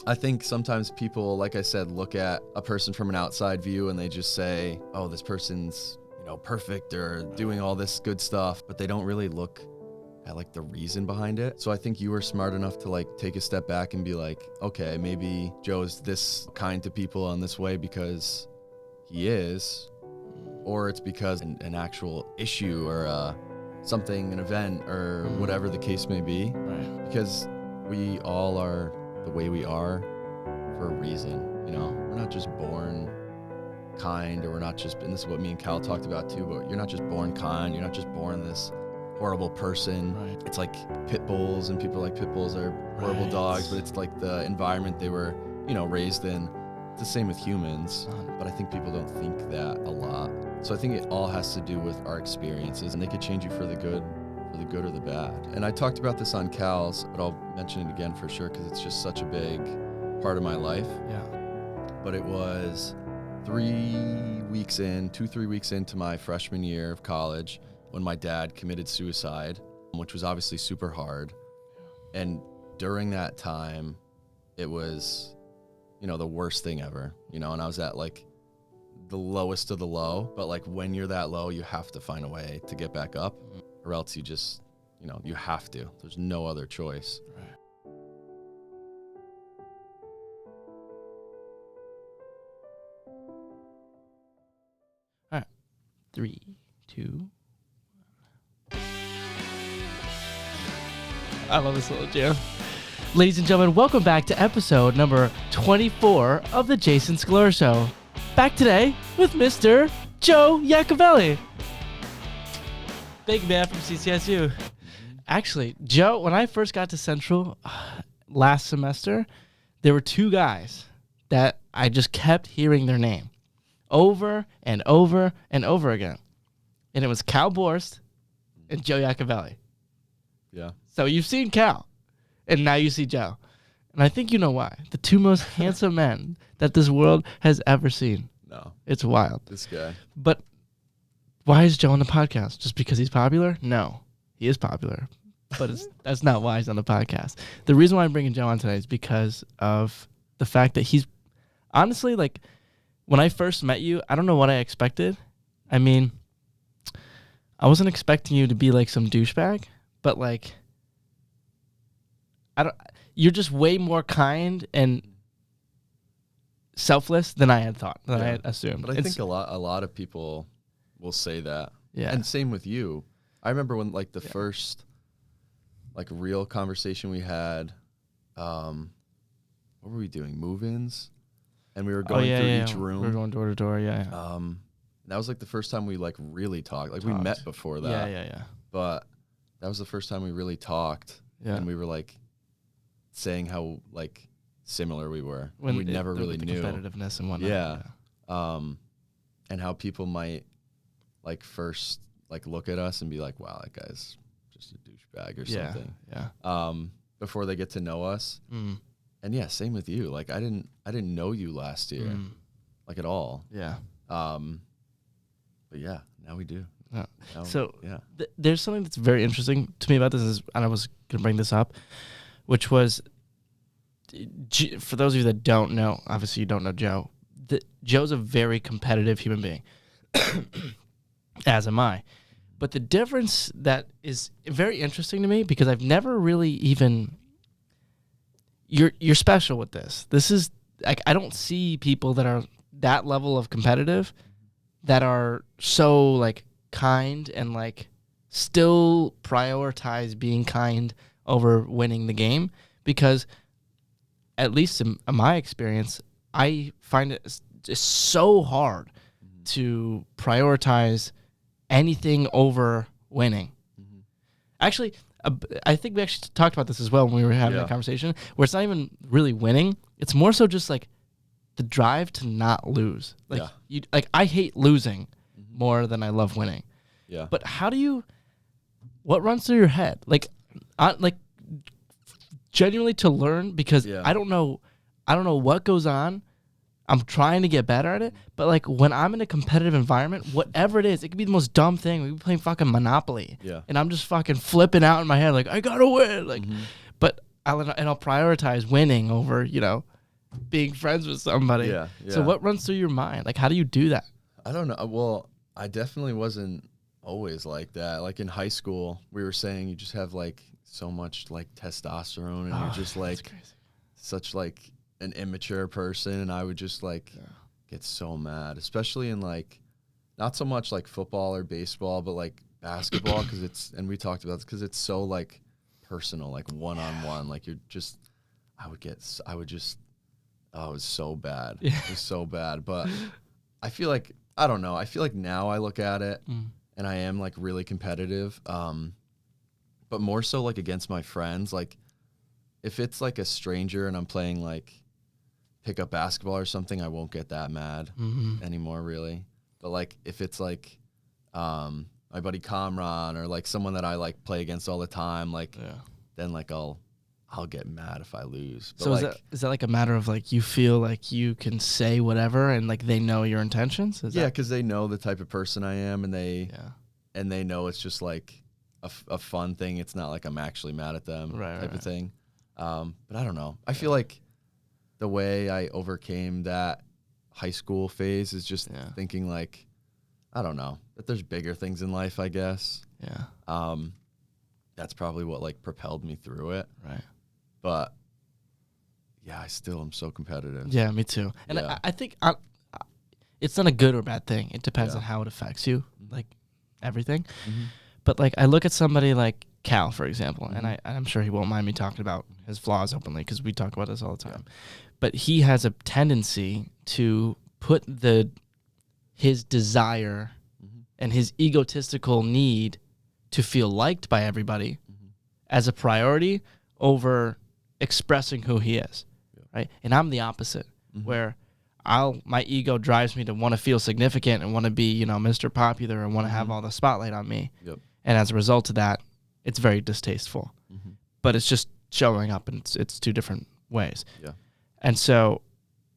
I think sometimes people, like I said, look at a person from an outside view and they just say, oh, this person's, perfect or doing all this good stuff, but they don't really look at like the reason behind it. So I think you were smart enough to like take a step back and be like, okay, maybe Joe's this kind to people in this way because he is, or it's because an actual issue or something, an event or whatever the case may be. Right. Because we all are the way we are for a reason, We're not just born kind, or we're not just, and this is what me and Cal talked about too, but you're not just born kind, you're not just born this horrible person. Right. It's like pit bulls, and people are like pit bulls are horrible dogs, but it's like the environment they were, raised in. It's the same with humans, but I think people don't think that a lot. So I think it all has to do with our experiences, and they could change you for the good or the bad. And I talked about this on Cal's, but I'll mention it again for sure because it's just such a big part of my life. Yeah. But it was 3 weeks into my freshman year of college when my dad committed suicide, which was obviously super hard. And during that time, it was, the worst thing ever, and I was at like the lowest of the low. But like when you're that low, you have to find a way to get back up, or else you just, you have to. There's no other choice. Right. All right. 3, 2. I love this little jam. Ladies and gentlemen, welcome back to episode number 24 of the Jason Scalora Show. Back today with Mr. Joe Yacovelli. Big man from CCSU. Actually, Joe, when I first got to Central last semester, there were 2 guys that I just kept hearing their name over and over and over again. And it was Cal Borst and Joe Yacovelli. Yeah. So you've seen Cal, and now you see Joe. And I think you know why. The 2 most handsome men that this world has ever seen. No. It's wild. This guy. But why is Joe on the podcast? Just because he's popular? No. He is popular. But that's not why he's on the podcast. The reason why I'm bringing Joe on today is because of the fact that he's... Honestly, like, when I first met you, I don't know what I expected. I mean, I wasn't expecting you to be, like, some douchebag. But, like... You're just way more kind and selfless than I had thought, than I had assumed. But I think a lot of people will say that. Yeah. And same with you. I remember when like the first like real conversation we had, what were we doing? Move-ins? And we were going through each room. We were going door to door, That was like the first time we like really talked. Like we met before that. Yeah. But that was the first time we really talked. Yeah. And we were like saying how like similar we were. When we never really knew competitiveness and whatnot. Yeah. And how people might like first like look at us and be like, wow, that guy's just a douchebag or something. Yeah. Before they get to know us. And yeah, same with you. Like I didn't know you last year. Like at all. Yeah. But yeah, now we do. Yeah. Now, So there's something that's very interesting to me about this, and I was going to bring this up, which was, for those of you that don't know, obviously you don't know Joe, Joe's a very competitive human being, as am I. But the difference that is very interesting to me, because I've never really even, you're special with this. This is, like, I don't see people that are that level of competitive that are so, like, kind and, like, still prioritize being kind over winning the game, because at least in my experience, I find it just so hard to prioritize anything over winning. Actually, I think we actually talked about this as well when we were having that conversation, where it's not even really winning. It's more so just like the drive to not lose. Like I hate losing more than I love winning. Yeah. But what runs through your head? Like genuinely to learn, because I don't know what goes on. I'm trying to get better at it, but like when I'm in a competitive environment, whatever it is, it could be the most dumb thing. We could be playing fucking Monopoly, and I'm just fucking flipping out in my head like I gotta win, like. But I'll prioritize winning over being friends with somebody. Yeah, So yeah. what runs through your mind? Like, how do you do that? I don't know. Well, I definitely wasn't always like that. Like in high school, we were saying you just have like so much like testosterone and you're just like That's crazy. such like an immature person, and I would just like get so mad, especially in like not so much like football or baseball, but like basketball, because it's, and we talked about this, because it's so like personal, like one-on-one, like you're just, I would just, oh, it was so bad. Yeah. It was so bad. But I feel like, I don't know, I feel like now I look at it and I am like really competitive, but more so like against my friends. Like if it's like a stranger and I'm playing like pickup basketball or something, I won't get that mad anymore, really. But like if it's like my buddy Kamran or like someone that I like play against all the time, like then like I'll get mad if I lose. But So like, is that like a matter of like you feel like you can say whatever and like they know your intentions? yeah, because they know the type of person I am, and they know it's just like a fun thing. It's not like I'm actually mad at them type of thing. But I don't know. I feel like the way I overcame that high school phase is just thinking like, I don't know, that there's bigger things in life, I guess. Yeah. That's probably what like propelled me through it. Right. But yeah, I still am so competitive. Yeah, me too. And I think it's not a good or bad thing. It depends on how it affects you, like everything. But like I look at somebody like Cal, for example, and I'm sure he won't mind me talking about his flaws openly because we talk about this all the time. But he has a tendency to put his desire and his egotistical need to feel liked by everybody as a priority over expressing who he is, right? And I'm the opposite, where my ego drives me to want to feel significant and want to be, Mr. Popular and want to have all the spotlight on me. And as a result of that, it's very distasteful. But it's just showing up, and it's two different ways. And so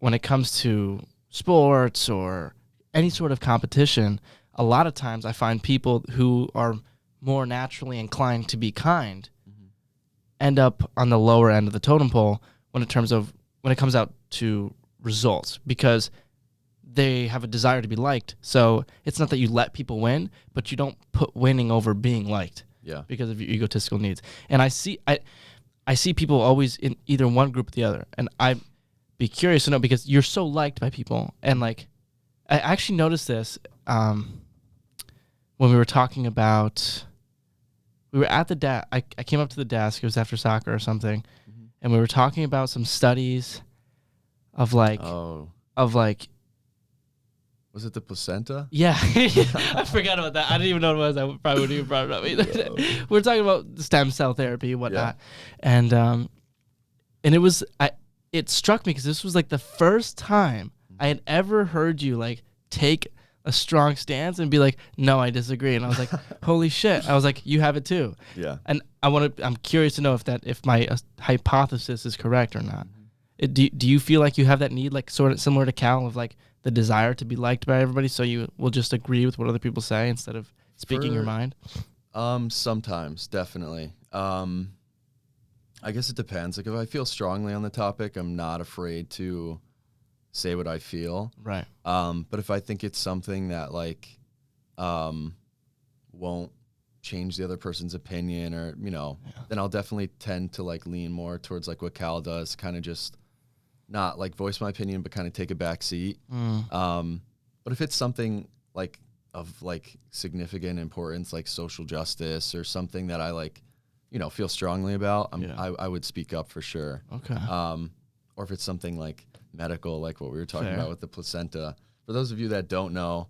when it comes to sports or any sort of competition, a lot of times I find people who are more naturally inclined to be kind end up on the lower end of the totem pole when it comes out to results, because they have a desire to be liked. So it's not that you let people win, but you don't put winning over being liked because of your egotistical needs. And I see people always in either one group or the other. And I'd be curious to know, because you're so liked by people. And like, I actually noticed this when we were talking about, we were at the desk. I came up to the desk. It was after soccer or something. And we were talking about some studies of like, was it the placenta? Yeah. I forgot about that. I didn't even know what it was. I probably wouldn't even brought it up either. We were talking about stem cell therapy and whatnot. And it struck me because this was like the first time I had ever heard you like take a strong stance and be like, no, I disagree. And I was like, holy shit. I was like, you have it too. Yeah. And I'm curious to know if my hypothesis is correct or not. Do you feel like you have that need, like sort of similar to Cal, of like the desire to be liked by everybody, so you will just agree with what other people say instead of speaking your mind? Sometimes, definitely. I guess it depends. Like if I feel strongly on the topic, I'm not afraid to say what I feel. Right. But if I think it's something that like won't change the other person's opinion, or then I'll definitely tend to like lean more towards like what Cal does, kind of just not like voice my opinion, but kind of take a back seat. But if it's something like of like significant importance, like social justice or something that I like, feel strongly about, I would speak up for sure. Okay. Or if it's something like medical, like what we were talking about with the placenta. For those of you that don't know,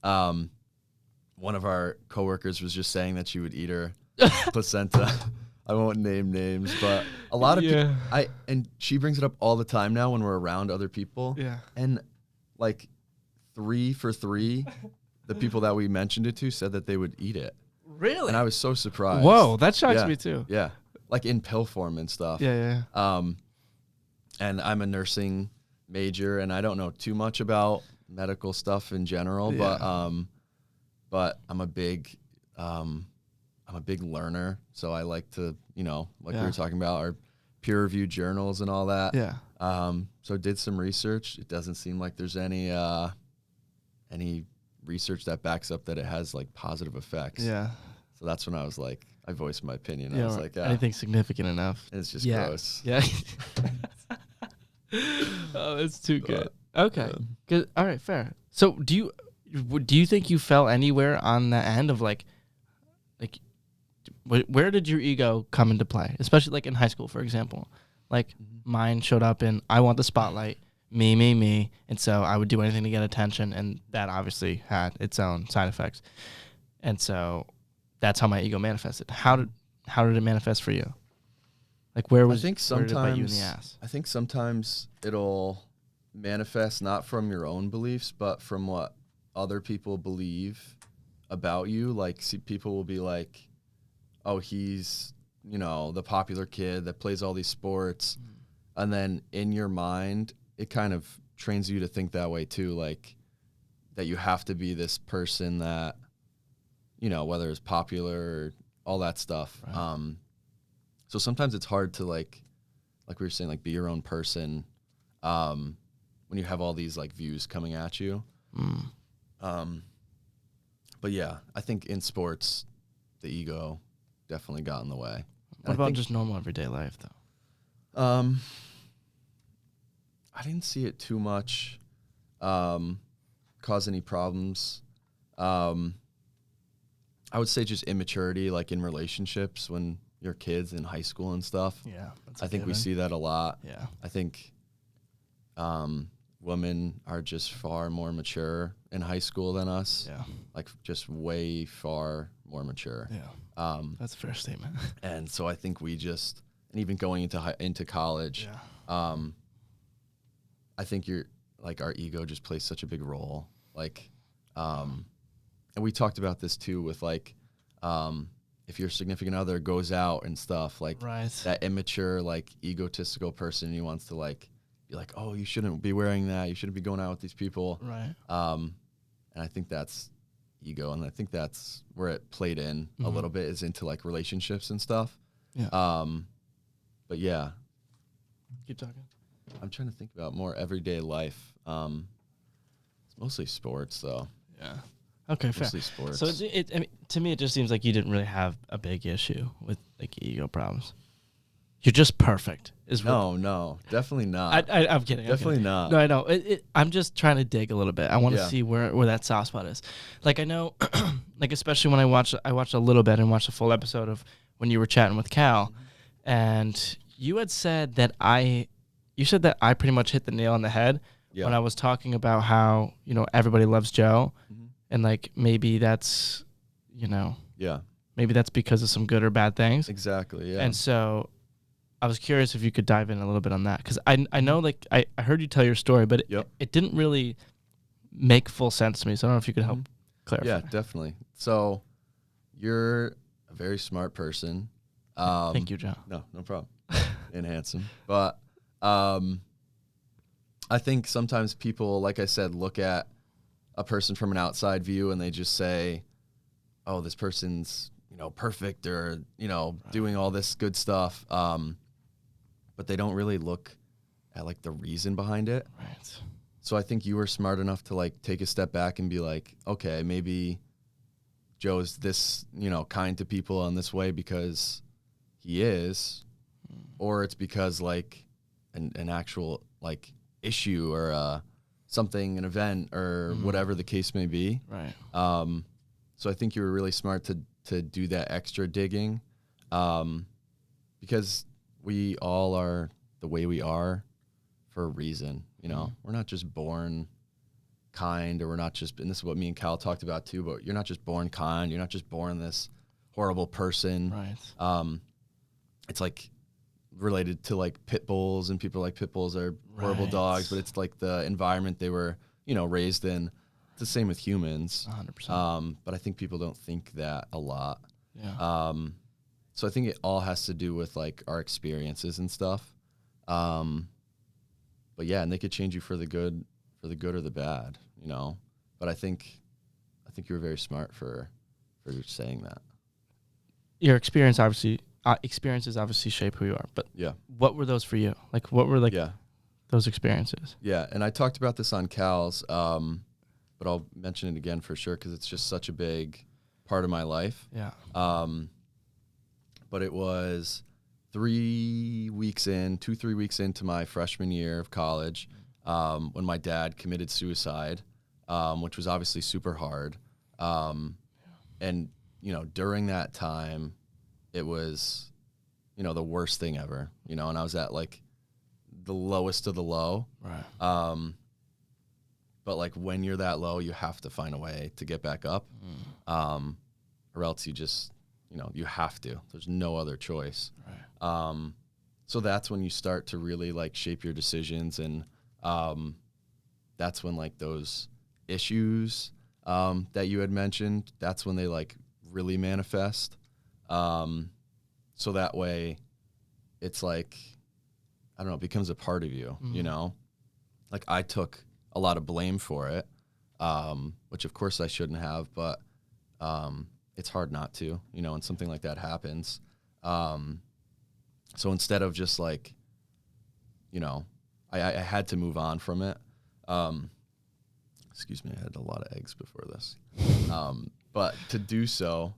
one of our coworkers was just saying that she would eat her placenta. I won't name names, but a lot of people, and she brings it up all the time now when we're around other people. Yeah. And like 3 for 3, the people that we mentioned it to said that they would eat it. Really? And I was so surprised. Whoa, that shocks me too. Yeah. Like in pill form and stuff. Yeah. And I'm a nursing major, and I don't know too much about medical stuff in general, but I'm a big learner, so I like to, like we were talking about, our peer-reviewed journals and all that. Yeah. So did some research. It doesn't seem like there's any research that backs up that it has like positive effects. Yeah. So that's when I was like, I voiced my opinion. Yeah, I was like, anything significant enough. it's just Yeah. gross. Yeah. Oh, it's too good. Okay. Good. All right. Fair. So do you think you fell anywhere on the end of like where did your ego come into play? Especially like in high school, for example. Like mine showed up in I want the spotlight, me, and so I would do anything to get attention, and that obviously had its own side effects. And so that's how my ego manifested. How did it manifest for you? Like where did it bite you in the ass? I think sometimes it'll manifest not from your own beliefs, but from what other people believe about you. Like, see, people will be like, "Oh, he's, the popular kid that plays all these sports," and then in your mind, it kind of trains you to think that way too, like that you have to be this person that, whether it's popular or all that stuff. Right. So sometimes it's hard to like we were saying, like be your own person when you have all these like views coming at you. But yeah, I think in sports, the ego definitely got in the way. What about just normal everyday life though? I didn't see it too much cause any problems. I would say just immaturity, like in relationships when you're kids in high school and stuff. Yeah. I think we see that a lot. Yeah. I think women are just far more mature in high school than us. Yeah. Like just way far more mature. Yeah. That's a fair statement. And so I think we just, and even going into college, I think our ego just plays such a big role. Like, and we talked about this too with like, if your significant other goes out and stuff, like that immature, like egotistical person who wants to like be like, oh, you shouldn't be wearing that. You shouldn't be going out with these people. Right. And I think that's ego. And I think that's where it played in a little bit, is into like relationships and stuff. Yeah. But yeah. Keep talking. I'm trying to think about more everyday life. It's mostly sports though. Yeah. Okay, fair. Mostly sports. So I mean, to me, it just seems like you didn't really have a big issue with like ego problems. You're just perfect. No, definitely not. I'm kidding. Definitely not. No, I know. I'm just trying to dig a little bit. I want to see where that soft spot is. Like I know, like especially when I watched a little bit and watched a full episode of when you were chatting with Cal, and you had said that I pretty much hit the nail on the head when I was talking about how everybody loves Joe. And like maybe that's, maybe that's because of some good or bad things. Exactly. Yeah. And so I was curious if you could dive in a little bit on that, because I know like I heard you tell your story, but it didn't really make full sense to me. So I don't know if you could help clarify. Yeah, definitely. So you're a very smart person. Thank you, Joe. No problem. And handsome, but I think sometimes people, like I said, look at a person from an outside view and they just say, oh, this person's, perfect or, doing all this good stuff. But they don't really look at like the reason behind it. Right. So I think you were smart enough to like take a step back and be like, okay, maybe Joe's this, kind to people in this way because he is, or it's because like an actual like issue or something, an event or whatever the case may be. Right. So I think you were really smart to do that extra digging, because we all are the way we are for a reason. We're not just born kind, or we're not just, and this is what me and Cal talked about too, but you're not just born kind. You're not just born this horrible person. Right. It's like related to like pit bulls, and people are like pit bulls are horrible dogs, but it's like the environment they were, raised in. It's the same with humans. 100%. But I think people don't think that a lot. Yeah. So I think it all has to do with like our experiences and stuff. But yeah, and they could change you for the good or the bad, But I think you were very smart for saying that. Your experiences obviously shape who you are. But what were those for you? Like, what were like those experiences. Yeah, and I talked about this on Cal's, but I'll mention it again for sure because it's just such a big part of my life. Yeah. But it was 3 weeks in, 2-3 weeks into my freshman year of college, when my dad committed suicide, which was obviously super hard. And, during that time, it was, the worst thing ever, and I was at like the lowest of the low. Right. But like when you're that low, you have to find a way to get back up, or else you just, you have to. There's no other choice. Right. So that's when you start to really like shape your decisions, and that's when like those issues that you had mentioned, that's when they like really manifest. So that way, it's like, I don't know, it becomes a part of you, Like I took a lot of blame for it, which of course I shouldn't have, but it's hard not to, when something like that happens. So instead of just like, I had to move on from it. Excuse me, I had a lot of eggs before this. But to do so,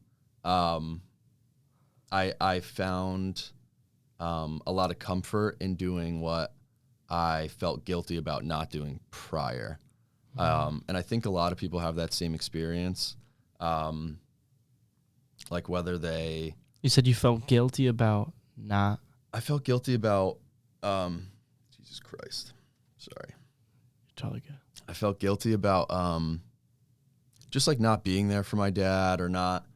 I found a lot of comfort in doing what I felt guilty about not doing prior. And I think a lot of people have that same experience. Like whether they... You said you felt guilty about not... I felt guilty about... Jesus Christ. Sorry. You're totally good. I felt guilty about just like not being there for my dad, or not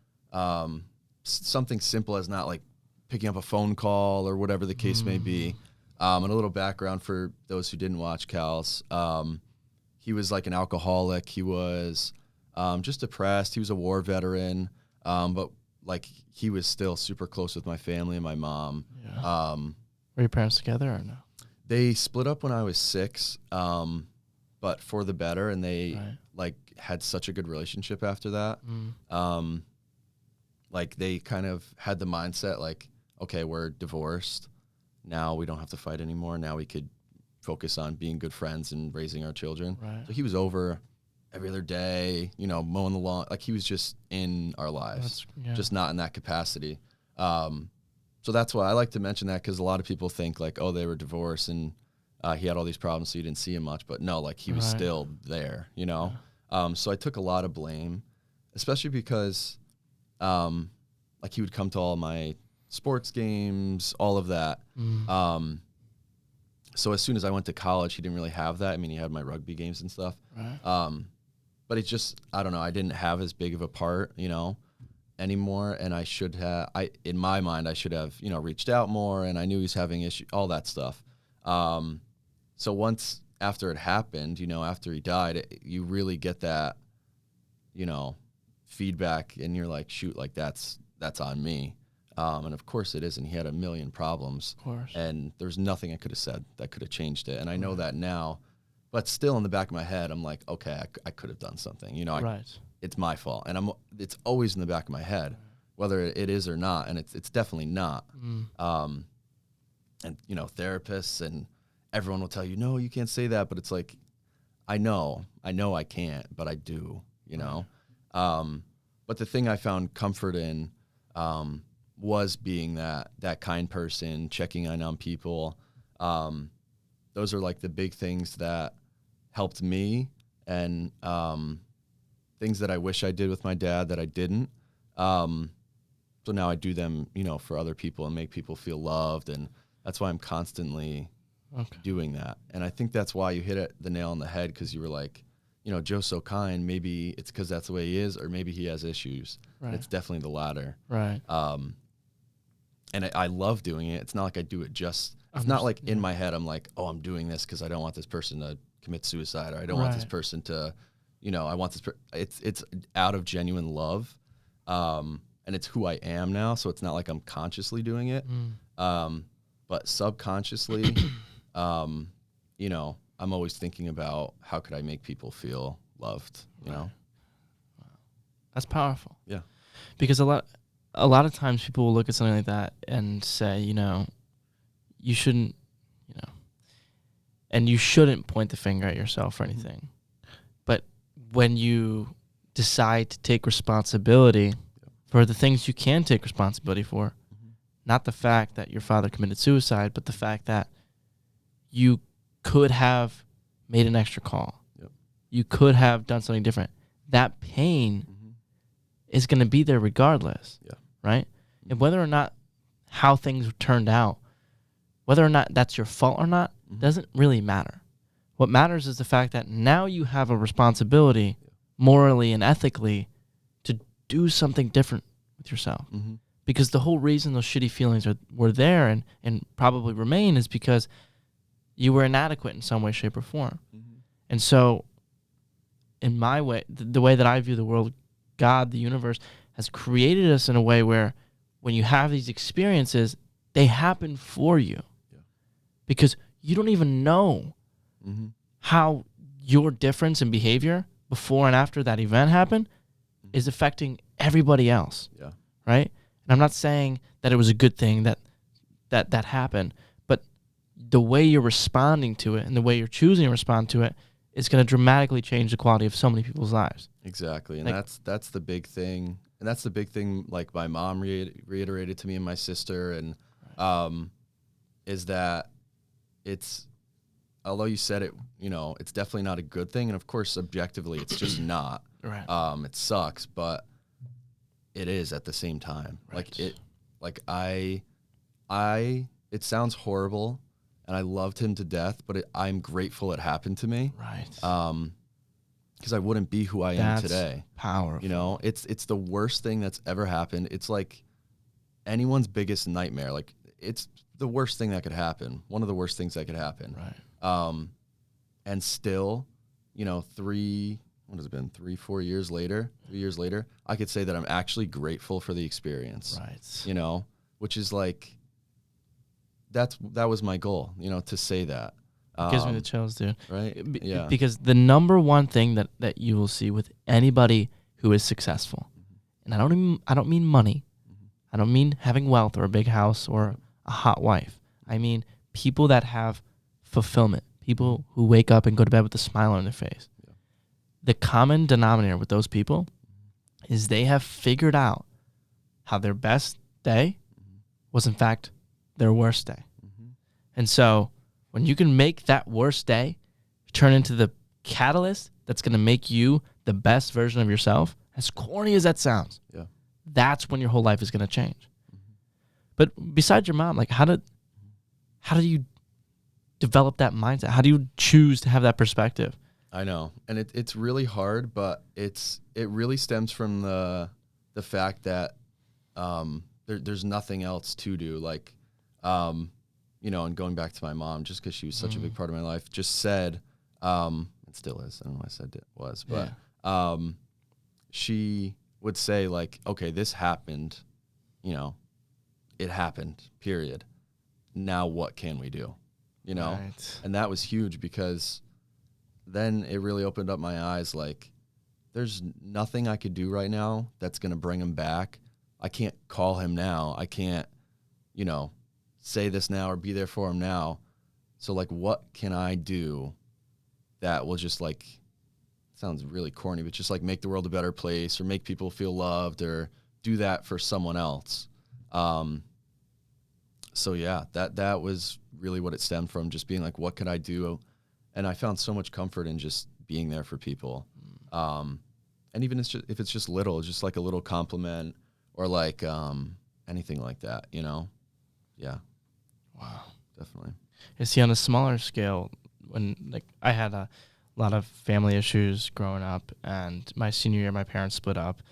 something simple as not like picking up a phone call or whatever the case may be. And a little background for those who didn't watch Cal's. He was like an alcoholic. He was just depressed. He was a war veteran, but like he was still super close with my family and my mom. Yeah. Were your parents together or no? They split up when I was 6, but for the better, and they like had such a good relationship after that. Like they kind of had the mindset like, okay, we're divorced. Now we don't have to fight anymore. Now we could focus on being good friends and raising our children. Right. So he was over every other day, mowing the lawn. Like he was just in our lives, just not in that capacity. So that's why I like to mention that, because a lot of people think like, oh, they were divorced and he had all these problems, so you didn't see him much. But no, like he was still there, So I took a lot of blame, especially because like he would come to all my sports games, all of that. So as soon as I went to college, he didn't really have that. I mean, he had my rugby games and stuff. Right. But it's just, I don't know, I didn't have as big of a part, anymore. And I should have, in my mind, I should have, reached out more, and I knew he was having issues, all that stuff. So once after it happened, after he died, you really get that, feedback, and you're like, shoot, like that's on me. And of course it isn't. He had a million problems. Of course. And there's nothing I could have said that could have changed it. And I know that now, but still in the back of my head, I'm like, okay, I could have done something. It's my fault. And it's always in the back of my head, whether it is or not. And it's definitely not. And, therapists and everyone will tell you, no, you can't say that. But it's like, I know I can't, but I do, But the thing I found comfort in, was being that kind person, checking in on people. Those are like the big things that helped me, and things that I wish I did with my dad that I didn't. So now I do them, for other people and make people feel loved. And that's why I'm constantly doing that. And I think that's why you hit the nail on the head, because you were like, Joe's so kind. Maybe it's because that's the way he is, or maybe he has issues. Right. It's definitely the latter. Right. And I love doing it. It's not like I do it just, it's not like in my head I'm like, oh, I'm doing this because I don't want this person to commit suicide, or I don't want this person to, I want this, it's out of genuine love. And it's who I am now. So it's not like I'm consciously doing it. But subconsciously, I'm always thinking about how could I make people feel loved, Wow. That's powerful. Yeah. Because a lot of times people will look at something like that and say, you shouldn't, And you shouldn't point the finger at yourself or anything. But when you decide to take responsibility for the things you can take responsibility for, not the fact that your father committed suicide, but the fact that you could have made an extra call. Yep. You could have done something different. That pain is going to be there regardless, right? And whether or not how things turned out, whether or not that's your fault or not, doesn't really matter. What matters is the fact that now you have a responsibility, morally and ethically, to do something different with yourself. Because the whole reason those shitty feelings were there and probably remain is because you were inadequate in some way, shape, or form. And so, in my way, the way that I view the world, God, the universe, has created us in a way where when you have these experiences, they happen for you. Because you don't even know how your difference in behavior before and after that event happened is affecting everybody else. Right? And I'm not saying that it was a good thing that happened, but the way you're responding to it and the way you're choosing to respond to it is going to dramatically change the quality of so many people's lives. Exactly. And that's the big thing. And that's the big thing, like my mom reiterated to me and my sister, and is that it's, although you said it, it's definitely not a good thing. And of course, objectively, it's just not. Right. It sucks, but it is at the same time. Right. It sounds horrible, and I loved him to death, but I'm grateful it happened to me. Right. Because I wouldn't be who I am today. Powerful. It's the worst thing that's ever happened. It's like anyone's biggest nightmare. Like, it's the worst thing that could happen. One of the worst things that could happen. Right. And still, 3 years later, I could say that I'm actually grateful for the experience. Right. Which is like, that was my goal, to say that. Gives me the chills, dude. Right? Yeah. Because the number one thing that you will see with anybody who is successful, and I don't mean money. I don't mean having wealth or a big house or a hot wife. I mean people that have fulfillment, people who wake up and go to bed with a smile on their face. The common denominator with those people is they have figured out how their best day was in fact their worst day. And so when you can make that worst day turn into the catalyst that's going to make you the best version of yourself, as corny as that sounds, that's when your whole life is going to change. But besides your mom, like how do you develop that mindset? How do you choose to have that perspective? I know, and it's really hard, but it really stems from the fact that there's nothing else to do. Like, and going back to my mom, just because she was such a big part of my life, just said, it still is. I don't know why I said it was, but she would say like, okay, this happened, it happened, period. Now what can we do? Right. And that was huge because then it really opened up my eyes. Like, there's nothing I could do right now that's going to bring him back. I can't call him now. I can't, say this now or be there for him now. So, like, what can I do that will just, like, sounds really corny, but just, like, make the world a better place or make people feel loved or do that for someone else. So, yeah, that was really what it stemmed from, just being like, what could I do? And I found so much comfort in just being there for people. And even if it's just little, just like a little compliment or like anything like that, Yeah. Wow. Definitely. You see, on a smaller scale, when like I had a lot of family issues growing up, and my senior year, my parents split up,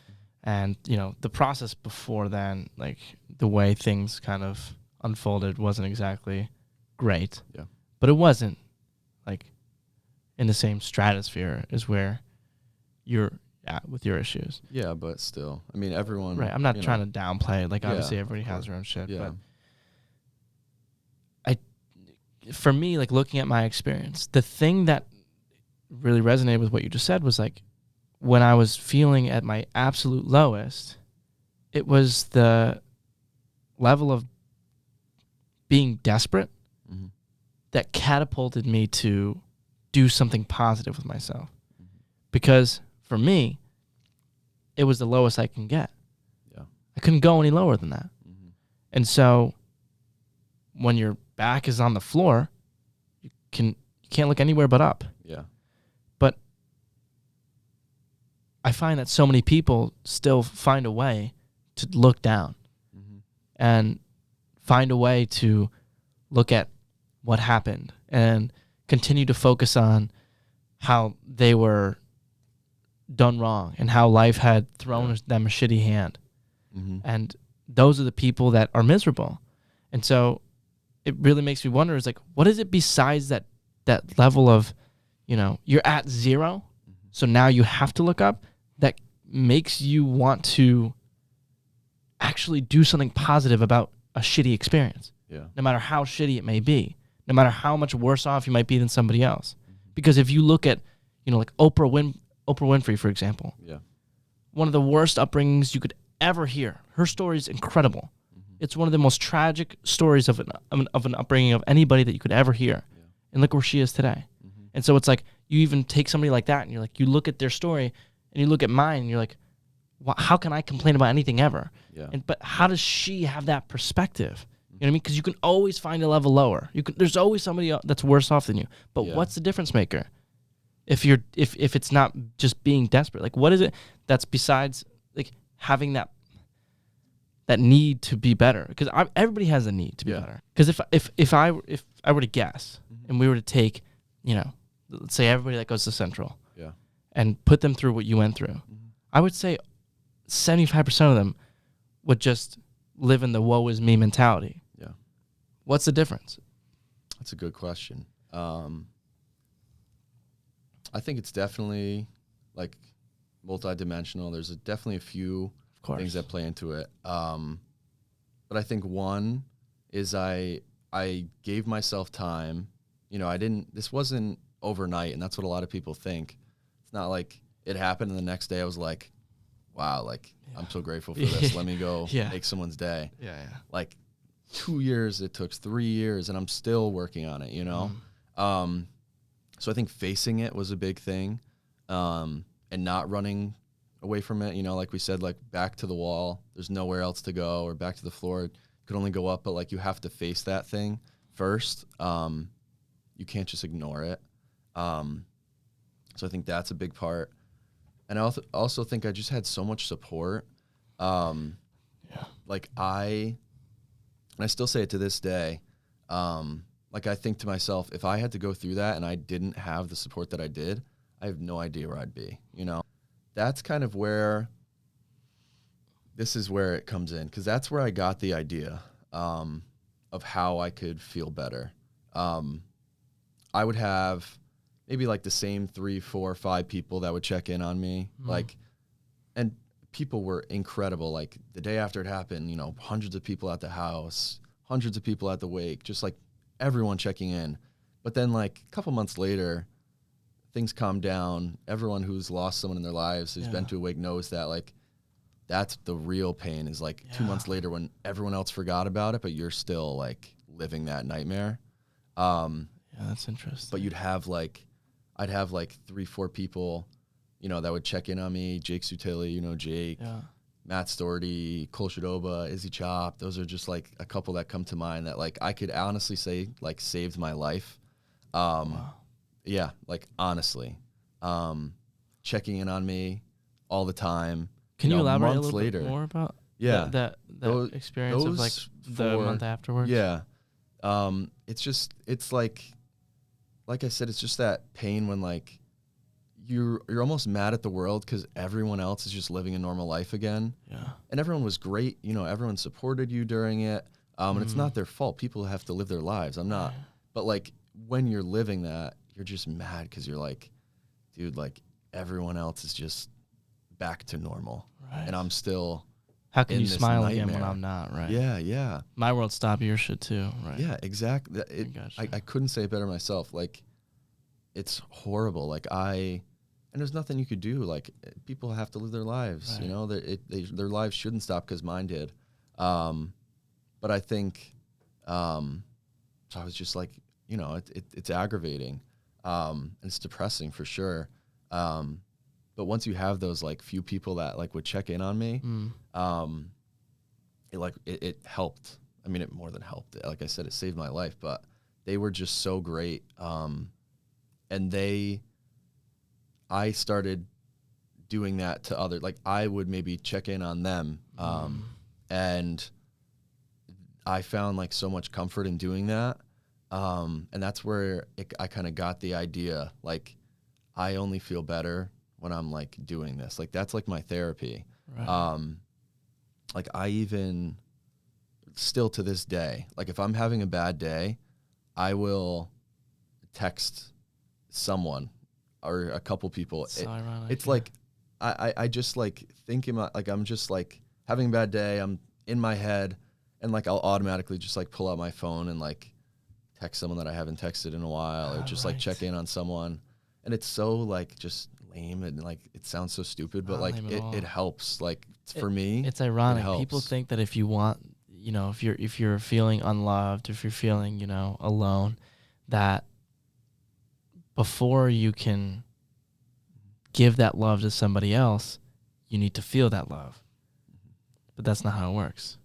and the process before then, like the way things kind of unfolded wasn't exactly great. Yeah. But it wasn't like in the same stratosphere as where you're at with your issues. Yeah, but still, I mean, everyone. Right. I'm not trying to downplay it. Like, obviously, everybody of has their own shit. Yeah. But for me, like looking at my experience, the thing that really resonated with what you just said was like when I was feeling at my absolute lowest, it was the level of being desperate that catapulted me to do something positive with myself. Because for me, it was the lowest I can get. Yeah. I couldn't go any lower than that. Mm-hmm. And so when your back is on the floor, you can't look anywhere but up. Yeah. But I find that so many people still find a way to look down and find a way to look at what happened and continue to focus on how they were done wrong and how life had thrown them a shitty hand. And those are the people that are miserable. And so it really makes me wonder, is like, what is it besides that level of, you're at zero, so now you have to look up, that makes you want to actually do something positive about a shitty experience? Yeah. No matter how shitty it may be, no matter how much worse off you might be than somebody else. Because if you look at, like Oprah Winfrey, for example, one of the worst upbringings you could ever hear. Her story is incredible. It's one of the most tragic stories of an upbringing of anybody that you could ever hear. And look where she is today. And so it's like, you even take somebody like that and you're like, you look at their story and you look at mine and you're like, how can I complain about anything ever? Yeah. But how does she have that perspective? You know what I mean? Because you can always find a level lower. There's always somebody that's worse off than you. But what's the difference maker? If it's not just being desperate, like, what is it that's besides like having that need to be better? Because everybody has a need to be better. Because if I were to guess and we were to take, let's say everybody that goes to Central, and put them through what you went through, I would say 75% of them would just live in the woe is me mentality. Yeah. What's the difference? That's a good question. I think it's definitely like multidimensional. There's definitely a few things that play into it. But I think one is I gave myself time. This wasn't overnight, and that's what a lot of people think. It's not like it happened and the next day I was like, wow, like, I'm so grateful for this. Let me go make someone's day. Yeah. Like 2 years, it took 3 years, and I'm still working on it, So I think facing it was a big thing, and not running away from it. Like we said, like, back to the wall. There's nowhere else to go, or back to the floor. You could only go up, but like, you have to face that thing first. You can't just ignore it. So I think that's a big part. And I also think I just had so much support. Like, and I still say it to this day, like, I think to myself, if I had to go through that and I didn't have the support that I did, I have no idea where I'd be, That's kind of where, this is where it comes in, because that's where I got the idea of how I could feel better. I would have maybe like the same 3, 4, 5 people that would check in on me. Like, and people were incredible. Like, the day after it happened, hundreds of people at the house, hundreds of people at the wake, just like everyone checking in. But then, like, a couple months later, things calmed down. Everyone who's lost someone in their lives, who's been to a wake, knows that, like, that's the real pain, is like 2 months later when everyone else forgot about it, but you're still like living that nightmare. That's interesting. But I'd have like 3, 4 people, that would check in on me. Jake Sutilli, Jake, Matt Storty, Cole Shadoba, Izzy Chop. Those are just like a couple that come to mind that, like, I could honestly say, like, saved my life. Yeah, like, honestly, checking in on me all the time. Can you elaborate a little later, bit more about that experience of, like, the month afterwards? Yeah. It's like I said, it's just that pain when, like, you're almost mad at the world because everyone else is just living a normal life again. Yeah. And everyone was great. Everyone supported you during it. And it's not their fault. People have to live their lives. I'm not. But, like, when you're living that, you're just mad because you're like, dude, like, everyone else is just back to normal. Right. And I'm still How can you smile nightmare. again when I'm not, right? Yeah. My world stopped, your shit too, right? Yeah, exactly. I couldn't say it better myself. Like, it's horrible. Like, and there's nothing you could do. Like, people have to live their lives, right. Their lives shouldn't stop because mine did. But I think, so I was just like, you know, it's aggravating. And it's depressing for sure. But once you have those like few people that like would check in on me, it helped. I mean, it more than helped. Like I said, it saved my life, but they were just so great. And I started doing that to others. Like I would maybe check in on them. And I found like so much comfort in doing that. And that's where I kind of got the idea, like I only feel better when I'm like doing this. Like that's like my therapy. Right. Like I even still to this day, like if I'm having a bad day, I will text someone or a couple people. So ironic, It's yeah. like I just like thinking about, like I'm just like having a bad day, I'm in my head, and like I'll automatically just like pull out my phone and like text someone that I haven't texted in a while, or just like check in on someone. And it's so like just lame, and like it sounds so stupid, but like it helps. Like for me, it's ironic. it helps. People think that if you want, you know, if you're feeling unloved, if you're feeling, you know, alone, that before you can give that love to somebody else, you need to feel that love. But that's not how it works.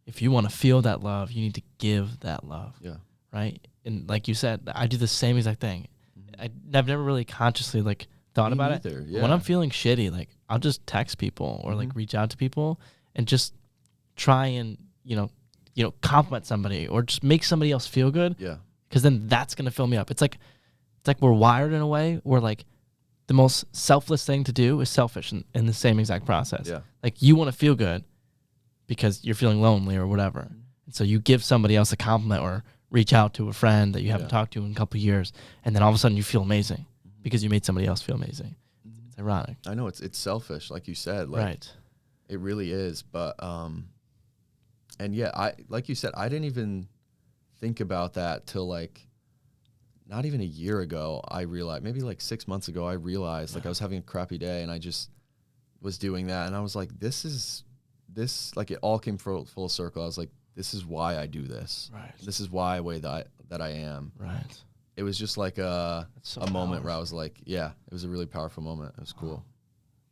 If you want to feel that love, you need to give that love. Yeah. Right? And like you said, I do the same exact thing. I've never really consciously like thought about it. Yeah. When I'm feeling shitty, like I'll just text people or like reach out to people and just try and, you know, compliment somebody or just make somebody else feel good. Yeah. Because then that's gonna fill me up. It's like we're wired in a way where like the most selfless thing to do is selfish in the same exact process. Yeah. Like you want to feel good because you're feeling lonely or whatever. And so you give somebody else a compliment or reach out to a friend that you haven't talked to in a couple of years, and then all of a sudden you feel amazing because you made somebody else feel amazing. It's ironic. I know it's selfish, like you said. Like, right. It really is. But and yeah, I like you said, I didn't even think about that till like not even a year ago. I realized, maybe like 6 months ago, I realized like I was having a crappy day and I just was doing that, and I was like, this like it all came full circle. I was like, this is why I do this. Right. This is why that I am. Right. It was just like a moment where I powerful. was like, yeah, it was a really powerful moment. It was cool.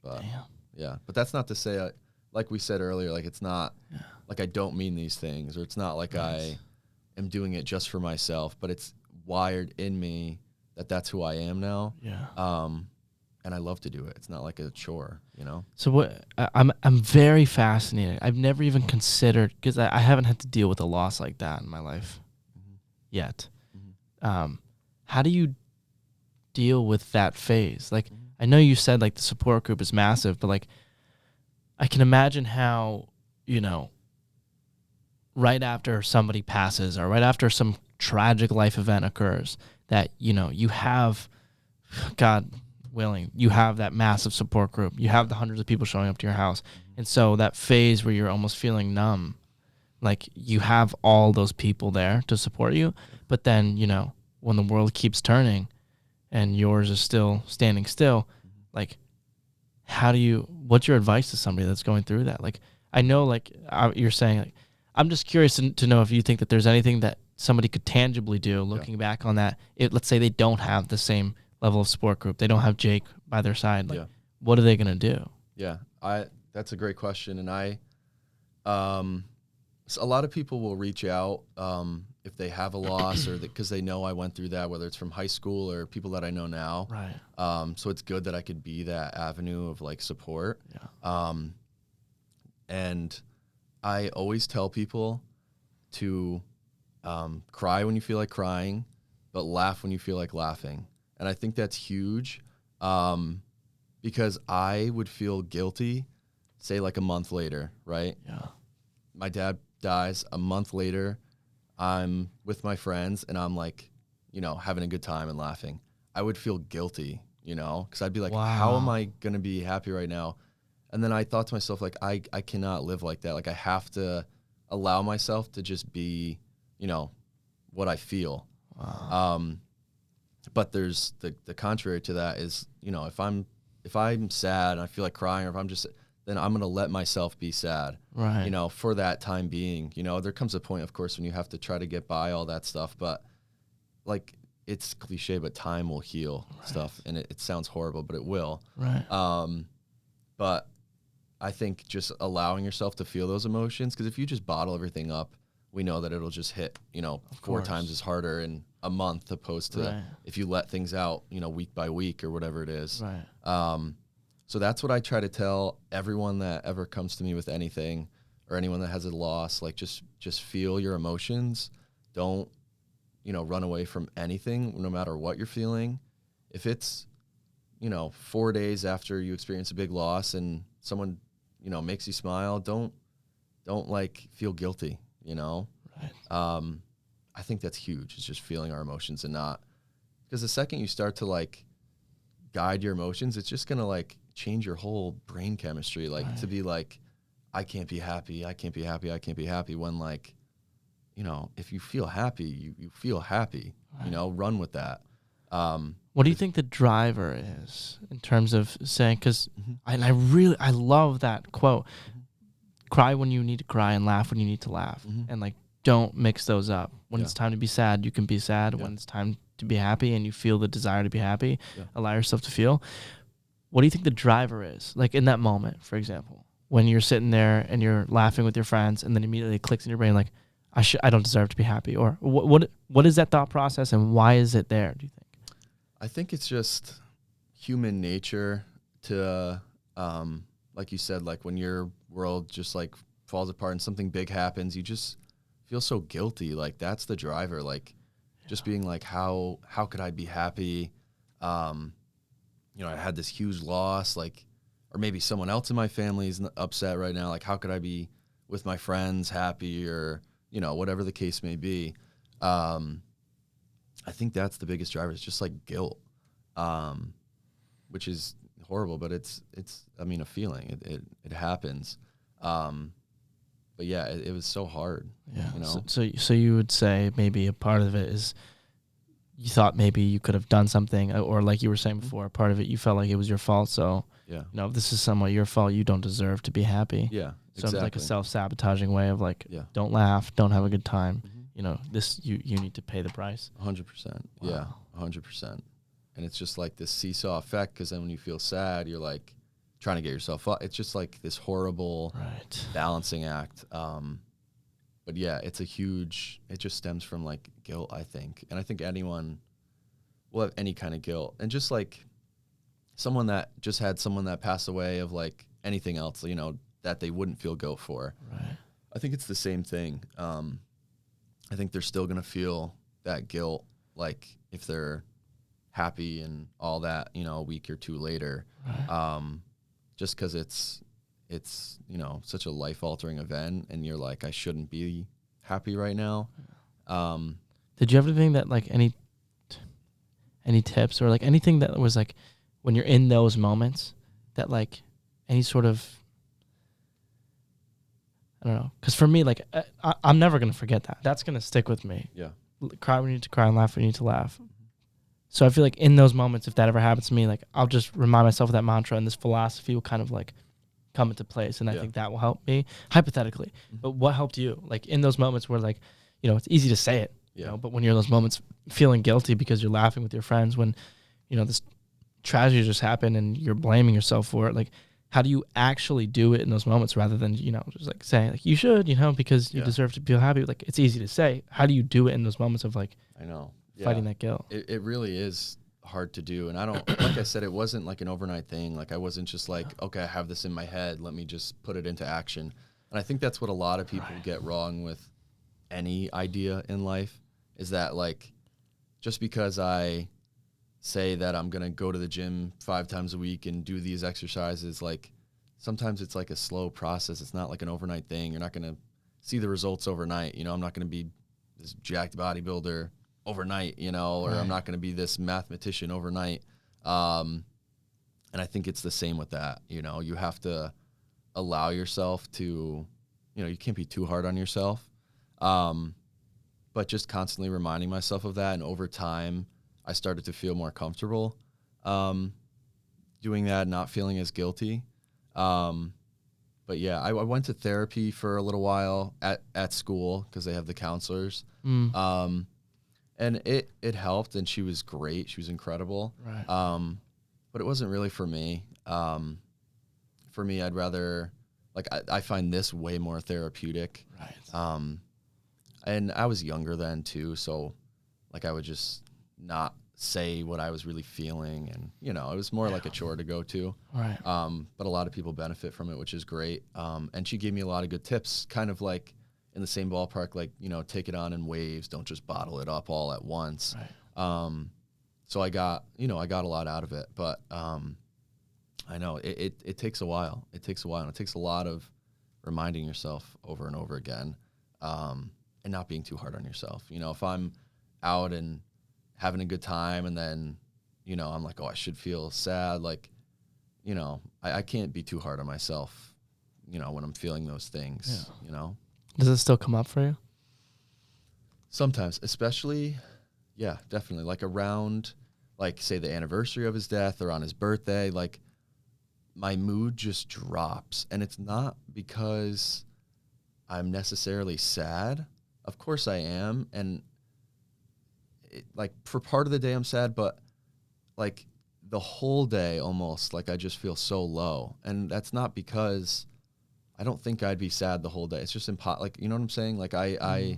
But Damn. yeah, but that's not to say, like we said earlier, like it's not like I don't mean these things, or it's not like I am doing it just for myself, but it's wired in me that that's who I am now. Yeah. And I love to do it. It's not like a chore, you know? So what I'm very fascinated. I've never even considered, because I haven't had to deal with a loss like that in my life yet. How do you deal with that phase? Like, I know you said like the support group is massive, but like I can imagine how, you know, right after somebody passes or right after some tragic life event occurs, that, you know, you have, God willing, you have that massive support group. You have the hundreds of people showing up to your house. And so that phase where you're almost feeling numb, like you have all those people there to support you. But then, you know, when the world keeps turning and yours is still standing still, like what's your advice to somebody that's going through that? Like, I know, like you're saying, like, I'm just curious to know if you think that there's anything that somebody could tangibly do looking back on that. Let's say they don't have the same level of support group. They don't have Jake by their side. Like, what are they going to do? Yeah, that's a great question. And so a lot of people will reach out if they have a loss or because they know I went through that, whether it's from high school or people that I know now. Right. So it's good that I could be that avenue of like support. Yeah. And I always tell people to cry when you feel like crying, but laugh when you feel like laughing. And I think that's huge because I would feel guilty, say like a month later, right? Yeah. My dad dies. A month later, I'm with my friends and I'm like, you know, having a good time and laughing. I would feel guilty, you know, because I'd be like, how am I going to be happy right now? And then I thought to myself, like, I cannot live like that. Like, I have to allow myself to just be, you know, what I feel. Wow. But there's the contrary to that is, you know, if I'm sad and I feel like crying, or if I'm just, then I'm going to let myself be sad, Right. you know, for that time being. You know, there comes a point, of course, when you have to try to get by all that stuff. But like, it's cliche, but time will heal stuff. And it sounds horrible, but it will. Right. But I think just allowing yourself to feel those emotions, because if you just bottle everything up, we know that it'll just hit, 4 times as harder in a month opposed to if you let things out, week by week or whatever it is. Right. So that's what I try to tell everyone that ever comes to me with anything, or anyone that has a loss. Like, just feel your emotions. Don't, run away from anything, no matter what you're feeling. If it's, 4 days after you experience a big loss and someone, makes you smile, don't like feel guilty, Right. I think that's huge. It's just feeling our emotions and not, because the second you start to like guide your emotions, it's just going to like change your whole brain chemistry. Like to be like, I can't be happy. I can't be happy. I can't be happy. When like, if you feel happy, you feel happy, run with that. What do you think the driver is in terms of saying, because I love that quote, cry when you need to cry and laugh when you need to laugh. And like, don't mix those up. When it's time to be sad, you can be sad. When it's time to be happy and you feel the desire to be happy, allow yourself to feel. What do you think the driver is? Like in that moment, for example, when you're sitting there and you're laughing with your friends and then immediately it clicks in your brain, like, I don't deserve to be happy. Or what is that thought process and why is it there, do you think? I think it's just human nature to, like you said, like when your world just like falls apart and something big happens, you just feel so guilty. Like that's the driver. Like just being like, how could I be happy? I had this huge loss, like, or maybe someone else in my family is upset right now. Like, how could I be with my friends happy, or, whatever the case may be. I think that's the biggest driver. It's just like guilt, which is horrible, but it's a feeling. It happens. But yeah, it was so hard. Yeah. So you would say maybe a part of it is you thought maybe you could have done something, or like you were saying before, part of it you felt like it was your fault. So if this is somewhat your fault, you don't deserve to be happy. Yeah. So it's like a self-sabotaging way of like, don't laugh, don't have a good time. This you need to pay the price. 100%. Wow. Yeah, 100%. And it's just like this seesaw effect, because then when you feel sad, you're like trying to get yourself up. It's just like this horrible balancing act. But yeah, it just stems from like guilt, I think. And I think anyone will have any kind of guilt. And just like someone that just had someone that passed away, of like anything else, that they wouldn't feel guilt for. Right. I think it's the same thing. I think they're still going to feel that guilt, like if they're happy and all that, a week or two later, just because it's such a life-altering event, and you're like, I shouldn't be happy right now. Did you have anything that like any tips or like anything that was like when you're in those moments that like any sort of, I don't know, because for me, like I'm never gonna forget that. That's gonna stick with me. Yeah. Cry when you need to cry and laugh when you need to laugh. So I feel like in those moments, if that ever happens to me, like I'll just remind myself of that mantra, and this philosophy will kind of like come into place, and I think that will help me hypothetically. But what helped you, like in those moments where like, it's easy to say it, but when you're in those moments feeling guilty because you're laughing with your friends when, this tragedy just happened and you're blaming yourself for it, like how do you actually do it in those moments rather than, just like saying like you should, because you deserve to feel happy. Like it's easy to say. How do you do it in those moments of like, I know, fighting that guilt? It really is hard to do. And I don't, like I said, it wasn't like an overnight thing. Like I wasn't just like, okay, I have this in my head, let me just put it into action. And I think that's what a lot of people get wrong with any idea in life, is that like, just because I say that I'm going to go to the gym 5 times a week and do these exercises, like sometimes it's like a slow process. It's not like an overnight thing. You're not going to see the results overnight. I'm not going to be this jacked bodybuilder overnight, or I'm not going to be this mathematician overnight. And I think it's the same with that. You have to allow yourself to, you can't be too hard on yourself. But just constantly reminding myself of that. And over time, I started to feel more comfortable doing that, not feeling as guilty. But yeah, I went to therapy for a little while at school, because they have the counselors. And it helped, and she was great. She was incredible. Right. But it wasn't really for me. For me, I'd rather, like, I find this way more therapeutic. Right. And I was younger then too, so like I would just not say what I was really feeling, and it was more like a chore to go to. Right. But a lot of people benefit from it, which is great. And she gave me a lot of good tips, kind of like in the same ballpark, like, take it on in waves, don't just bottle it up all at once. Right. So I got a lot out of it, but I know it takes a while. It takes a while, and it takes a lot of reminding yourself over and over again, and not being too hard on yourself. If I'm out and having a good time, and then, I'm like, oh, I should feel sad. Like, I can't be too hard on myself, when I'm feeling those things, Does it still come up for you? Sometimes, especially, yeah, definitely. Like around, like, say the anniversary of his death or on his birthday, like my mood just drops. And it's not because I'm necessarily sad. Of course I am. And like for part of the day I'm sad, but like the whole day almost, like I just feel so low. And that's not because I don't think I'd be sad the whole day. It's just like, you know what I'm saying? Like I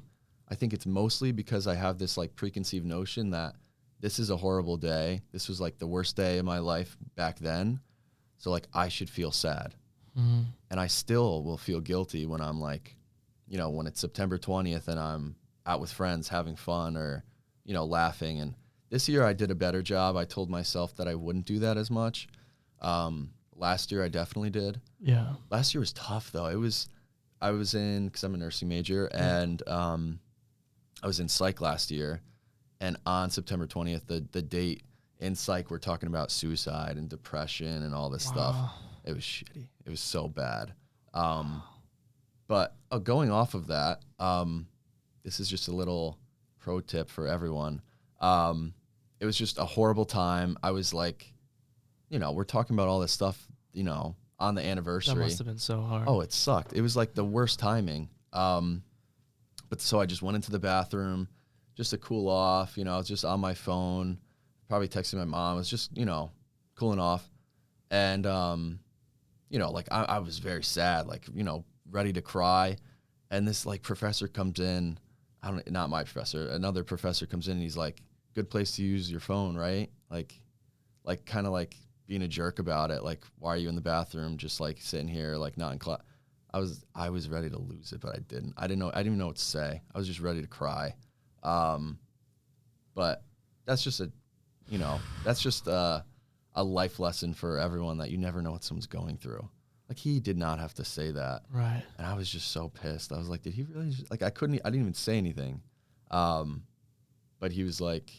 think it's mostly because I have this like preconceived notion that this is a horrible day. This was like the worst day of my life back then. So like I should feel sad. Mm-hmm. And I still will feel guilty when I'm like, when it's September 20th and I'm out with friends having fun or, laughing. And this year I did a better job. I told myself that I wouldn't do that as much. Last year I definitely did. Yeah. Last year was tough though. I was in, because I'm a nursing major, and I was in psych last year, and on September 20th, the date in psych, we're talking about suicide and depression and all this stuff. It was shitty. It was so bad. But going off of that, this is just a little pro tip for everyone. It was just a horrible time. I was like, we're talking about all this stuff, on the anniversary. That must have been so hard. Oh, it sucked. It was like the worst timing. But so I just went into the bathroom just to cool off. I was just on my phone, probably texting my mom. I was just, cooling off. And, like I was very sad, like, ready to cry. And this like professor comes in, not my professor, another professor comes in, and he's like, good place to use your phone, right? Like kind of like being a jerk about it. Like, why are you in the bathroom? Just like sitting here, like not in class. I was ready to lose it, but I didn't. I didn't even know what to say. I was just ready to cry. But that's just a life lesson for everyone, that you never know what someone's going through. Like, he did not have to say that. Right. And I was just so pissed. I was like, did he really like, I didn't even say anything. But he was like,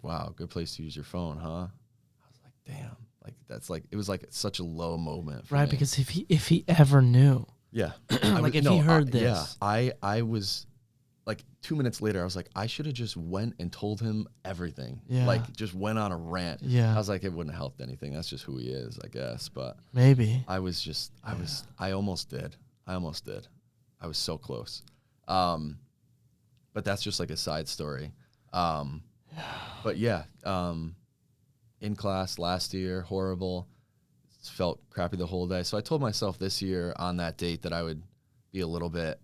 wow, good place to use your phone, huh? I was like, damn. Like, that's like, it was like such a low moment for me. Right, because if he ever knew. Yeah. Like if he heard this. Yeah. I was like 2 minutes later, I was like, I should have just went and told him everything. Yeah. Like, just went on a rant. Yeah. I was like, it wouldn't have helped anything. That's just who he is, I guess. But maybe. I almost did. I was so close. But that's just like a side story. But yeah, in class last year, horrible. Felt crappy the whole day. So I told myself this year on that date that I would be a little bit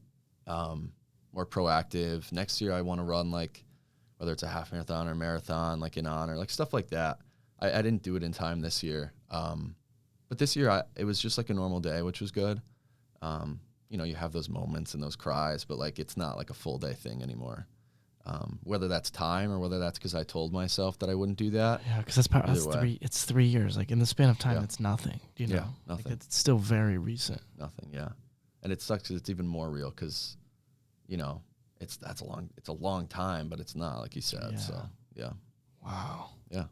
more proactive. Next year I want to run, like, whether it's a half marathon or marathon, like in honor, like stuff like that. I didn't do it in time this year. But this year it was just like a normal day, which was good. You have those moments and those cries, but like it's not like a full day thing anymore. Whether that's time or whether that's because I told myself that I wouldn't do that. Yeah, because that's 3. It's 3 years. Like in the span of time, it's nothing. You know, nothing. Like, it's still very recent. Nothing. Yeah, and it sucks because it's even more real because, it's a long time, but it's not, like you said. Yeah. So yeah. Wow. Yeah.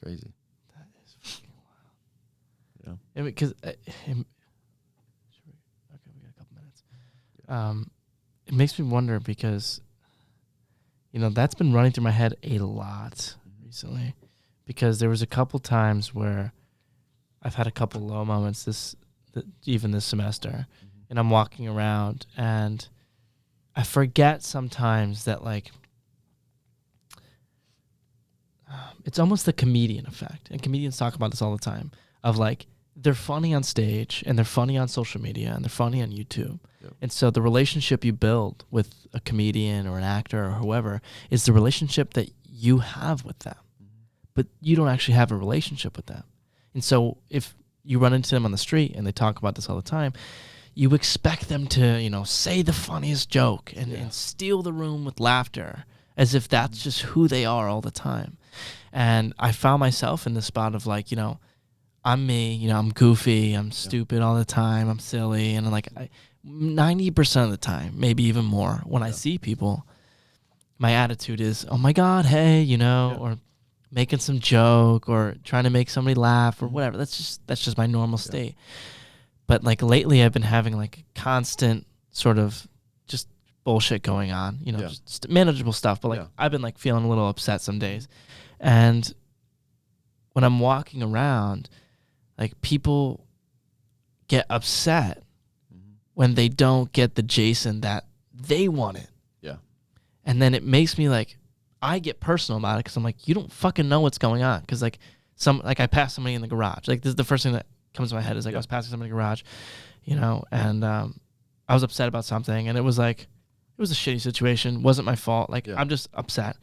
Crazy. That is fucking Yeah. wild. Yeah, because okay, we got a couple minutes. It makes me wonder because, that's been running through my head a lot recently, because there was a couple times where I've had a couple low moments even this semester, and I'm walking around and I forget sometimes that, like, it's almost the comedian effect. And comedians talk about this all the time of like, they're funny on stage and they're funny on social media and they're funny on YouTube. Yep. And so the relationship you build with a comedian or an actor or whoever is the relationship that you have with them. But you don't actually have a relationship with them. And so if you run into them on the street and they talk about this all the time, you expect them to, say the funniest joke and steal the room with laughter as if that's just who they are all the time. And I found myself in the spot of like, I'm me, I'm goofy, I'm stupid all the time, I'm silly. And I'm like, 90% of the time, maybe even more, when I see people, my attitude is, oh my God, hey, or making some joke or trying to make somebody laugh or whatever. That's just my normal state. But like lately I've been having like constant sort of just bullshit going on, just manageable stuff. But like I've been like feeling a little upset some days. And when I'm walking around, like people get upset when they don't get the Jason that they wanted. Yeah. And then it makes me like, I get personal about it because I'm like, you don't fucking know what's going on. Because like I passed somebody in the garage. Like this is the first thing that comes to my head is like I was passing somebody in the garage, and I was upset about something, and it was a shitty situation. Wasn't my fault. Like I'm just upset.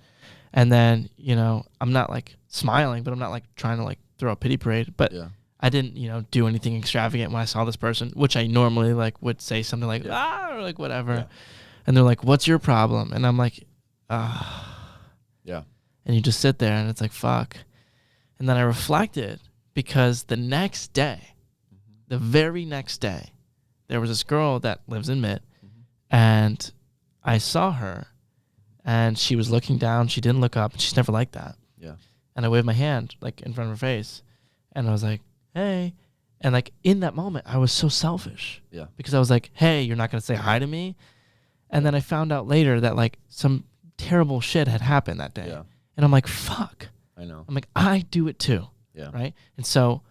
And then, I'm not like smiling, but I'm not like trying to like throw a pity parade. But I didn't, do anything extravagant when I saw this person, which I normally like would say something like, or like whatever. Yeah. And they're like, what's your problem? And I'm like, yeah. And you just sit there and it's like, fuck. And then I reflected because the next day, the very next day, there was this girl that lives in Mitt, and I saw her, and she was looking down. She didn't look up. She's never like that. Yeah. And I waved my hand like in front of her face, and I was like, hey. And like in that moment, I was so selfish. Yeah. Because I was like, hey, you're not going to say hi to me? And then I found out later that like some terrible shit had happened that day. Yeah. And I'm like, fuck. I know. I'm like, I do it too. Yeah. Right? And so,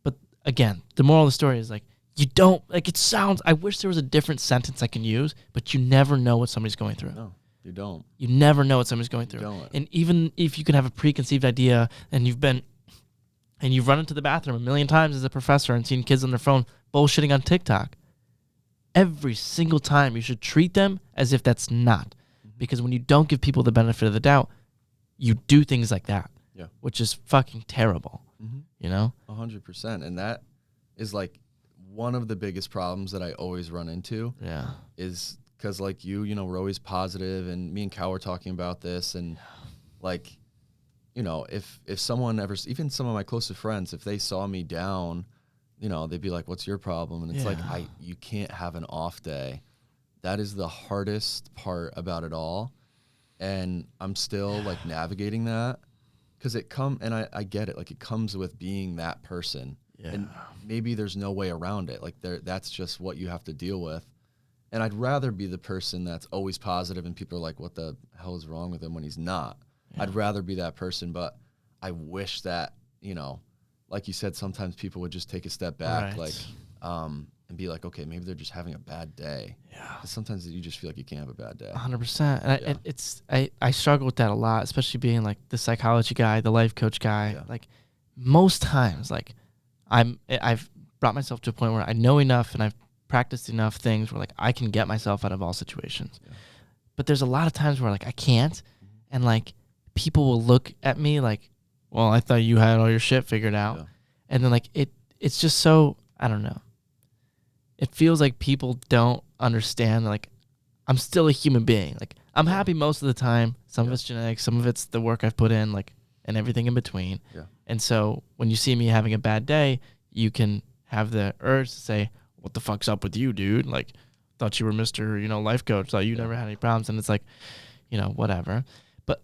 but again, the moral of the story is like, you don't, like it sounds, I wish there was a different sentence I can use, but you never know what somebody's going through. No, you don't. You never know what somebody's going through. You don't. And even if you can have a preconceived idea and you've run into the bathroom a million times as a professor and seen kids on their phone bullshitting on TikTok, every single time you should treat them as if that's not. Because when you don't give people the benefit of the doubt, you do things like that, which is fucking terrible, 100%. And that is like one of the biggest problems that I always run into. Yeah. Is because like we're always positive, and me and Cal were talking about this, and like, if someone ever, even some of my closest friends, if they saw me down, they'd be like, what's your problem? And it's like, you can't have an off day. That is the hardest part about it all. And I'm still like navigating that because and I get it. Like it comes with being that person. Yeah. And maybe there's no way around it. Like that's just what you have to deal with. And I'd rather be the person that's always positive and people are like, what the hell is wrong with him when he's not? Yeah. I'd rather be that person, but I wish that, like you said, sometimes people would just take a step back, like, and be like, okay, maybe they're just having a bad day. Yeah. Because sometimes you just feel like you can't have a bad day. 100%. And I struggle with that a lot, especially being like the psychology guy, the life coach guy. Yeah. Like most times, like I've brought myself to a point where I know enough and I've practiced enough things where like I can get myself out of all situations. Yeah. But there's a lot of times where like I can't, and like people will look at me like, well, I thought you had all your shit figured out. Yeah. And then like it's just so, I don't know. It feels like people don't understand, like, I'm still a human being. Like, I'm happy most of the time. Some of it's genetics, some of it's the work I've put in, like, and everything in between. Yeah. And so when you see me having a bad day, you can have the urge to say, what the fuck's up with you, dude? Like, thought you were Mr., life coach. Thought you never had any problems. And it's like, whatever. But,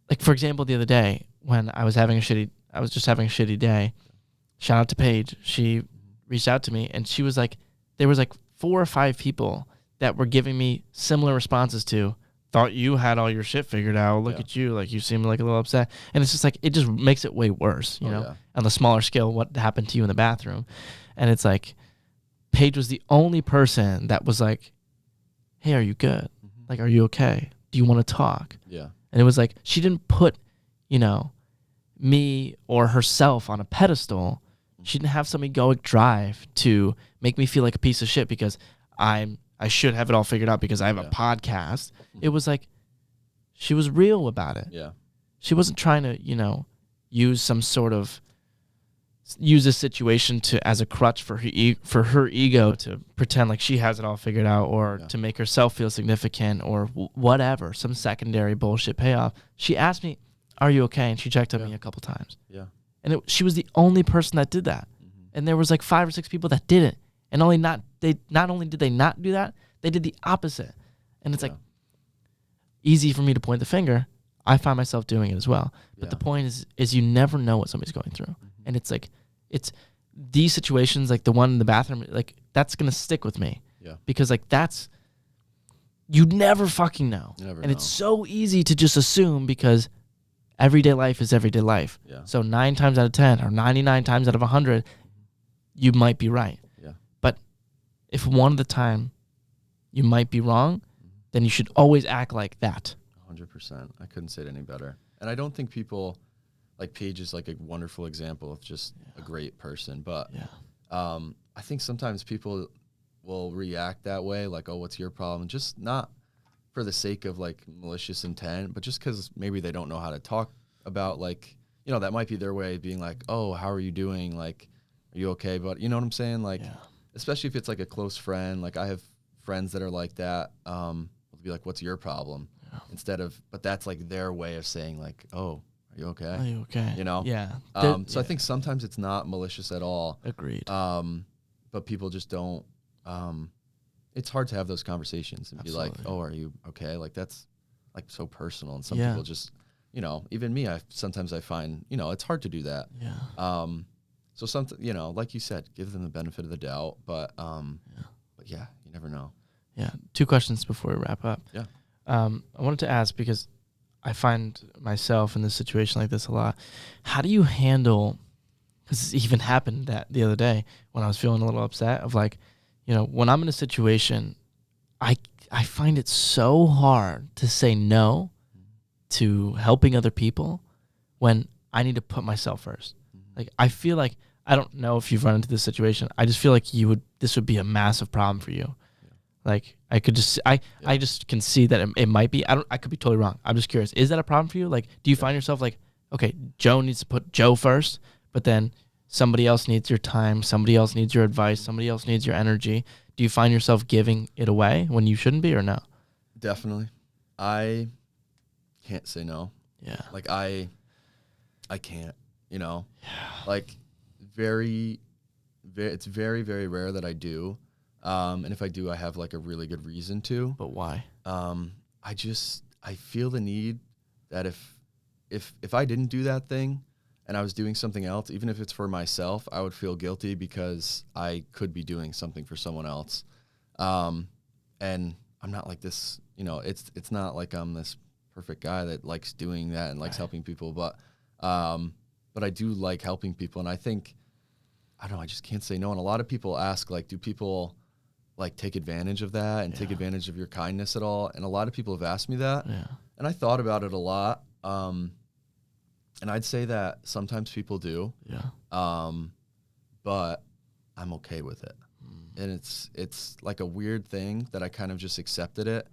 like, for example, the other day when I was just having a shitty day, shout out to Paige. She reached out to me and she was like, there was like 4 or 5 people that were giving me similar responses to, thought you had all your shit figured out. Look at you. Like, you seem like a little upset. And it's just like, it just makes it way worse, on the smaller scale, what happened to you in the bathroom. And it's like, Paige was the only person that was like, hey, are you good? Like, are you okay? Do you want to talk? Yeah. And it was like, she didn't put, me or herself on a pedestal. She didn't have some egoic drive to make me feel like a piece of shit because I should have it all figured out because I have a podcast. It was like she was real about it. Yeah. She wasn't trying to, use this situation as a crutch for her ego to pretend like she has it all figured out or to make herself feel significant or whatever, some secondary bullshit payoff. She asked me, "Are you okay?" And she checked on me a couple times. Yeah. And she was the only person that did that. And there was like 5 or 6 people that didn't. And not only did they not do that, they did the opposite. And it's like easy for me to point the finger. I find myself doing it as well. But the point is you never know what somebody's going through. And it's like, it's these situations, like the one in the bathroom, like that's going to stick with me. Yeah. Because like you never fucking know. It's so easy to just assume because everyday life is everyday life. Yeah. So 9 times out of 10 or 99 times out of 100, you might be right. Yeah. But if one of the time you might be wrong, then you should always act like that. 100%. I couldn't say it any better. And I don't think people, like Paige is like a wonderful example of just a great person. But I think sometimes people will react that way, like, oh, what's your problem? Just not for the sake of like malicious intent, but just because maybe they don't know how to talk about, like, that might be their way of being like, oh, how are you doing? Like, are you okay? But you know what I'm saying? Like, especially if it's like a close friend, like I have friends that are like that. They'll be like, what's your problem? Instead of, but that's like their way of saying like, oh, are you okay? Are you okay? Yeah. So I think sometimes it's not malicious at all. Agreed. But people just don't, it's hard to have those conversations and be like, oh, are you okay? Like that's like so personal. And some people just, even me, sometimes I find, it's hard to do that. Yeah. So something, like you said, give them the benefit of the doubt, but you never know. Yeah. 2 questions before we wrap up. Yeah. I wanted to ask, because I find myself in this situation like this a lot. How do you handle, because this even happened the other day when I was feeling a little upset of like, when I'm in a situation, I find it so hard to say no to helping other people when I need to put myself first. Like, I feel like, I don't know if you've run into this situation. I just feel like this would be a massive problem for you. Like, I could just, I just can see that it might be. I could be totally wrong. I'm just curious. Is that a problem for you? Like, do you find yourself like, okay, Joe needs to put Joe first, but then somebody else needs your time, somebody else needs your advice, somebody else needs your energy. Do you find yourself giving it away when you shouldn't be, or no? Definitely. I can't say no. Yeah. Like I can't, Yeah. like it's very, very rare that I do. And if I do, I have like a really good reason to. But why? I feel the need that if I didn't do that thing and I was doing something else, even if it's for myself, I would feel guilty because I could be doing something for someone else. And I'm not like this, it's not like I'm this perfect guy that likes doing that and likes helping people, but I do like helping people. And I think, I don't know, I just can't say no. And a lot of people ask, like, do people like take advantage of that and take advantage of your kindness at all? And a lot of people have asked me that. Yeah. And I thought about it a lot. And I'd say that sometimes people do. Yeah. But I'm okay with it. And it's like a weird thing that I kind of just accepted it,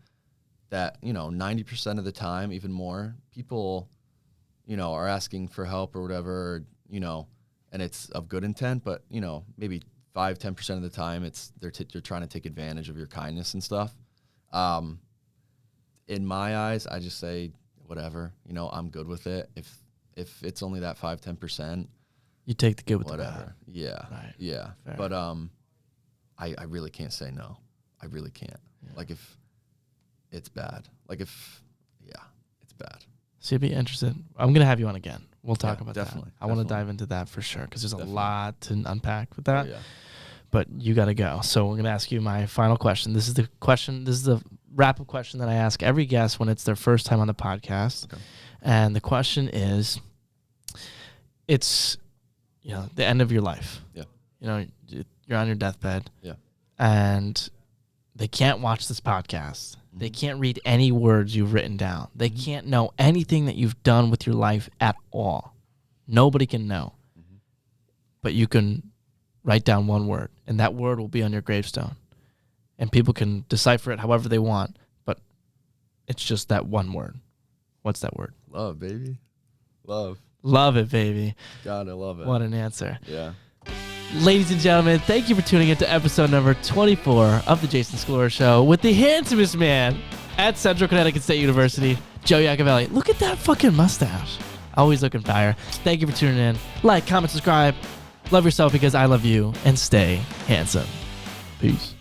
that, 90% of the time, even more, people, are asking for help or whatever, and it's of good intent, but, maybe 5-10% of the time they're trying to take advantage of your kindness and stuff. In my eyes, I just say, whatever, I'm good with it. If it's only that 5-10%, you take the good with whatever. the bad. Yeah. Right. Yeah. Fair. But I really can't say no. I really can't. Yeah. Like if it's bad. It's bad. So you'd be interested. I'm going to have you on again. We'll talk about definitely, that. I want to dive into that for sure, because there's a lot to unpack with that. Oh, yeah. But you got to go. So we're going to ask you my final question. This is the wrap-up question that I ask every guest when it's their first time on the podcast. Okay. And the question is, it's, the end of your life. Yeah. You're on your deathbed. Yeah. And they can't watch this podcast. Mm-hmm. They can't read any words you've written down. They can't know anything that you've done with your life at all. Nobody can know. But you can write down one word, and that word will be on your gravestone. And people can decipher it however they want, but it's just that one word. What's that word? Love, baby. Love. Love it, baby. God, I love it. What an answer. Yeah. Ladies and gentlemen, thank you for tuning in to episode number 24 of the Jason Scalora Show with the handsomest man at Central Connecticut State University, Joe Yacovelli. Look at that fucking mustache. Always looking fire. Thank you for tuning in. Like, comment, subscribe. Love yourself because I love you. And stay handsome. Peace.